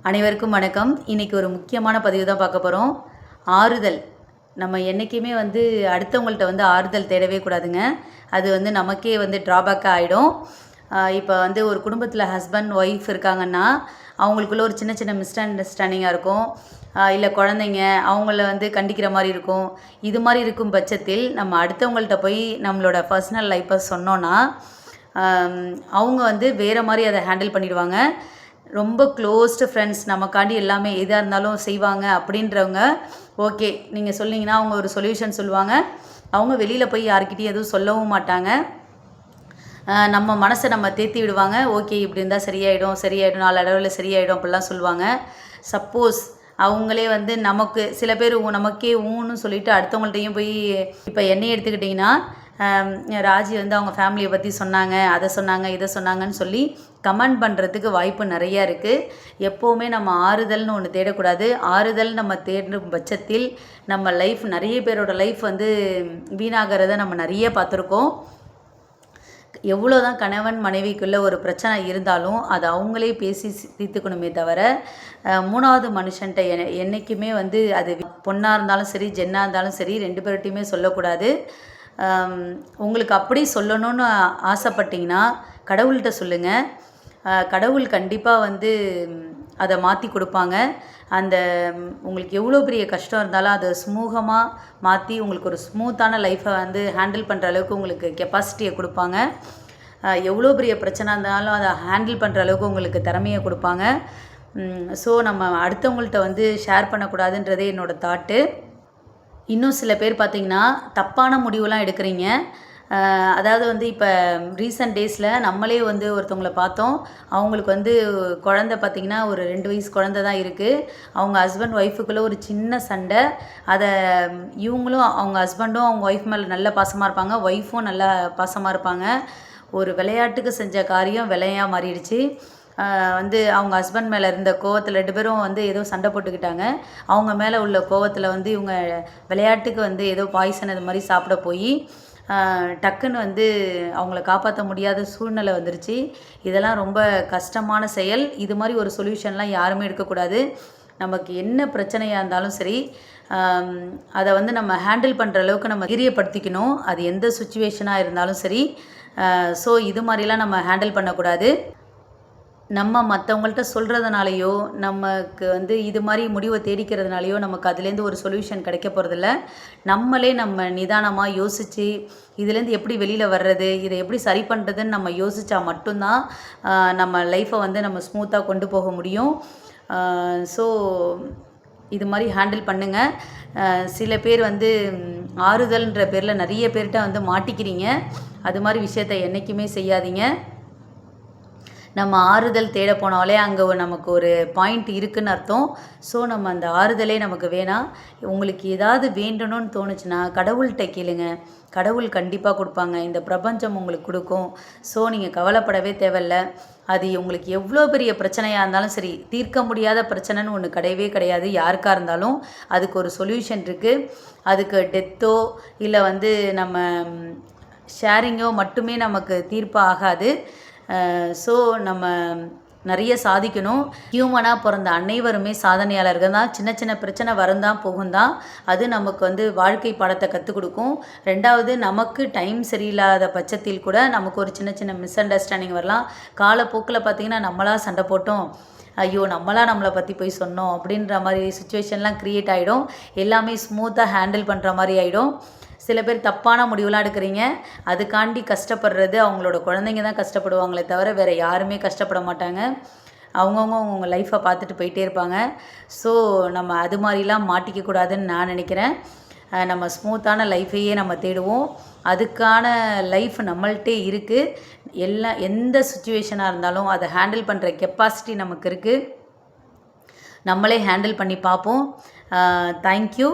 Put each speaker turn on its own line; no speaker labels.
அனைவருக்கும் வணக்கம். இன்றைக்கி ஒரு முக்கியமான பதிவு தான் பார்க்க போகிறோம். ஆறுதல். நம்ம என்றைக்குமே அடுத்தவங்கள்ட்ட ஆறுதல் தேடவே கூடாதுங்க. அது நமக்கே ட்ராபேக்காக ஆகிடும். இப்போ ஒரு குடும்பத்தில் ஹஸ்பண்ட் ஒய்ஃப் இருக்காங்கன்னா அவங்களுக்குள்ள ஒரு சின்ன சின்ன மிஸ்அண்டர்ஸ்டாண்டிங்காக இருக்கும். இல்லை குழந்தைங்க அவங்கள கண்டிக்கிற மாதிரி இருக்கும். இது மாதிரி இருக்கும் பட்சத்தில் நம்ம அடுத்தவங்கள்ட்ட போய் நம்மளோட பர்சனல் லைஃப்பை சொன்னோன்னா அவங்க வேறு மாதிரி அதை ஹேண்டில் பண்ணிடுவாங்க. ரொம்ப க்ளோஸ்டு ஃப்ரெண்ட்ஸ் நமக்காண்டி எல்லாமே எதாக இருந்தாலும் செய்வாங்க அப்படின்றவங்க ஓகே நீங்கள் சொன்னீங்கன்னா அவங்க ஒரு சொல்யூஷன் சொல்லுவாங்க. அவங்க வெளியில் போய் யார்கிட்டையும் எதுவும் சொல்லவும் மாட்டாங்க. நம்ம மனசை நம்ம தேற்றி விடுவாங்க. ஓகே இப்படி இருந்தால் சரியாயிடும் நாளடைவில் சரியாயிடும் அப்படிலாம் சொல்லுவாங்க. சப்போஸ் அவங்களே நமக்கு சில பேர் நமக்கே ஊன்னு சொல்லிவிட்டு அடுத்தவங்கள்ட்டையும் போய் இப்போ என்னையை எடுத்துக்கிட்டிங்கன்னா ராஜி அவங்க ஃபேமிலியை பற்றி சொன்னாங்க, அதை சொன்னாங்க இதை சொன்னாங்கன்னு சொல்லி கமெண்ட் பண்ணுறதுக்கு வாய்ப்பு நிறையா இருக்குது. எப்போவுமே நம்ம ஆறுதல்னு ஒன்று தேடக்கூடாது. ஆறுதல் நம்ம தேடும் பட்சத்தில் நம்ம லைஃப் நிறைய பேரோட லைஃப் வீணாகிறத நம்ம நிறைய பார்த்துருக்கோம். எவ்வளோ தான் கணவன் மனைவிக்குள்ளே ஒரு பிரச்சனை இருந்தாலும் அதை அவங்களே பேசி தீர்த்துக்கணுமே தவிர மூணாவது மனுஷன்ட்ட என்றைக்குமே அது பொண்ணாக இருந்தாலும் சரி ஜென்னாக இருந்தாலும் சரி 2 பேர்கிட்டையுமே சொல்லக்கூடாது. உங்களுக்கு அப்படி சொல்லணும்னு ஆசைப்பட்டிங்கன்னா கடவுள்கிட்ட சொல்லுங்கள். கடவுள் கண்டிப்பாக அதை மாற்றி கொடுப்பாங்க. அந்த உங்களுக்கு எவ்வளோ பெரிய கஷ்டம் இருந்தாலும் அதை சுமூகமாக மாற்றி உங்களுக்கு ஒரு ஸ்மூத்தான லைஃப்பை ஹேண்டில் பண்ணுற அளவுக்கு உங்களுக்கு கெப்பாசிட்டியை கொடுப்பாங்க. எவ்வளோ பெரிய பிரச்சனை இருந்தாலும் அதை ஹேண்டில் பண்ணுற அளவுக்கு உங்களுக்கு திறமையை கொடுப்பாங்க. ஸோ நம்ம அடுத்தவங்கள்ட்ட ஷேர் பண்ணக்கூடாதுன்றதே என்னோடய தாட்டு. இன்னும் சில பேர் பார்த்திங்கன்னா தப்பான முடிவுலாம் எடுக்கிறீங்க. அதாவது இப்போ ரீசன்ட் டேஸில் நம்மளே ஒருத்தவங்கள பார்த்தோம். அவங்களுக்கு குழந்தை பார்த்திங்கன்னா ஒரு 2 வயசு குழந்தை தான் இருக்குது. அவங்க ஹஸ்பண்ட் ஒய்ஃபுக்குள்ளே ஒரு சின்ன சண்டை. அதை இவங்களும் அவங்க ஹஸ்பண்டும் அவங்க ஒய்ஃப் மேலே நல்ல பாசமாக இருப்பாங்க, ஒய்ஃபும் நல்லா பாசமாக இருப்பாங்க. ஒரு விளையாட்டுக்கு செஞ்ச காரியம் விளையாக மாறிடுச்சு. அவங்க ஹஸ்பண்ட் மேலே இருந்த கோவத்தில் 2 பேரும் ஏதோ சண்டை போட்டுக்கிட்டாங்க. அவங்க மேலே உள்ள கோவத்தில் இவங்க விளையாட்டுக்கு ஏதோ பாய்சன் அது மாதிரி சாப்பிட போய் டக்குன்னு அவங்கள காப்பாற்ற முடியாத சூழ்நிலை வந்துருச்சு. இதெல்லாம் ரொம்ப கஷ்டமான செயல். இது மாதிரி ஒரு சொல்யூஷன்லாம் யாருமே எடுக்கக்கூடாது. நமக்கு என்ன பிரச்சனையாக இருந்தாலும் சரி அதை நம்ம ஹேண்டில் பண்ணுற அளவுக்கு நம்ம தைரியப்படுத்திக்கணும். அது எந்த சுச்சுவேஷனாக இருந்தாலும் சரி. ஸோ இது மாதிரிலாம் நம்ம ஹேண்டில் பண்ணக்கூடாது. நம்ம மற்றவங்கள்ட்ட சொல்கிறதுனாலையோ நமக்கு இது மாதிரி முடிவை தேடிக்கிறதுனாலையோ நமக்கு அதுலேருந்து ஒரு சொல்யூஷன் கிடைக்க போகிறதில்ல. நம்மளே நம்ம நிதானமாக யோசித்து இதுலேருந்து எப்படி வெளியில் வர்றது, இதை எப்படி சரி பண்ணுறதுன்னு நம்ம யோசித்தா மட்டும்தான் நம்ம லைஃப்பை நம்ம ஸ்மூத்தாக கொண்டு போக முடியும். ஸோ இது மாதிரி ஹேண்டில் பண்ணுங்கள். சில பேர் ஆறுதல்ன்ற பேரில் நிறைய பேர்கிட்ட மாட்டிக்கிறீங்க. அது மாதிரி விஷயத்தை என்றைக்குமே செய்யாதீங்க. நம்ம ஆறுதல் தேட போனாலே அங்கே நமக்கு ஒரு பாயிண்ட் இருக்குதுன்னு அர்த்தம். ஸோ நம்ம அந்த ஆறுதலே நமக்கு வேணாம். உங்களுக்கு ஏதாவது வேண்டணும்னு தோணுச்சுன்னா கடவுள்கிட்ட கேளுங்க. கடவுள் கண்டிப்பாக கொடுப்பாங்க. இந்த பிரபஞ்சம் உங்களுக்கு கொடுக்கும். ஸோ நீங்கள் கவலைப்படவே தேவையில்ல. அது உங்களுக்கு எவ்வளோ பெரிய பிரச்சனையாக இருந்தாலும் சரி, தீர்க்க முடியாத பிரச்சனைன்னு ஒன்று கிடையவே கிடையாது. யாருக்காக இருந்தாலும் அதுக்கு ஒரு சொல்யூஷன் இருக்குது. அதுக்கு டெத்தோ இல்லை நம்ம ஷேரிங்கோ மட்டுமே நமக்கு தீர்ப்பாக ஆகாது. ஸோ நம்ம நிறைய சாதிக்கணும். ஹியூமனாக பிறந்த அனைவருமே சாதனையாளர்கள் தான். சின்ன சின்ன பிரச்சனை வருந்தான் போகுந்தான். அது நமக்கு வாழ்க்கை பாடத்தை கற்றுக் கொடுக்கும். 2வது நமக்கு டைம் சரியில்லாத பட்சத்தில் கூட நமக்கு ஒரு சின்ன சின்ன மிஸ்அண்டர்ஸ்டாண்டிங் வரலாம். காலப்போக்கில் பார்த்திங்கன்னா நம்மளாக சண்டை போட்டோம், ஐயோ நம்மளை பற்றி போய் சொன்னோம் அப்படின்ற மாதிரி சுச்சுவேஷன்லாம் க்ரியேட் ஆகிடும். எல்லாமே ஸ்மூத்தாக ஹேண்டில் பண்ணுற மாதிரி ஆகிடும். சில பேர் தப்பான முடிவுலாம் எடுக்கிறீங்க. அதுக்காண்டி கஷ்டப்படுறது அவங்களோட குழந்தைங்க தான் கஷ்டப்படுவாங்களே தவிர வேறு யாருமே கஷ்டப்பட மாட்டாங்க. அவங்கவுங்க லைஃப்பை பார்த்துட்டு போயிட்டே இருப்பாங்க. ஸோ நம்ம அது மாதிரிலாம் மாட்டிக்கக்கூடாதுன்னு நான் நினைக்கிறேன். நம்ம ஸ்மூத்தான லைஃப்பையே நம்ம தேடுவோம். அதுக்கான லைஃப் நம்மள்கிட்டே இருக்குது. எந்த சுச்சுவேஷனாக இருந்தாலும் அதை ஹேண்டில் பண்ணுற கெப்பாசிட்டி நமக்கு இருக்குது. நம்மளே ஹேண்டில் பண்ணி பார்ப்போம். தேங்க்யூ.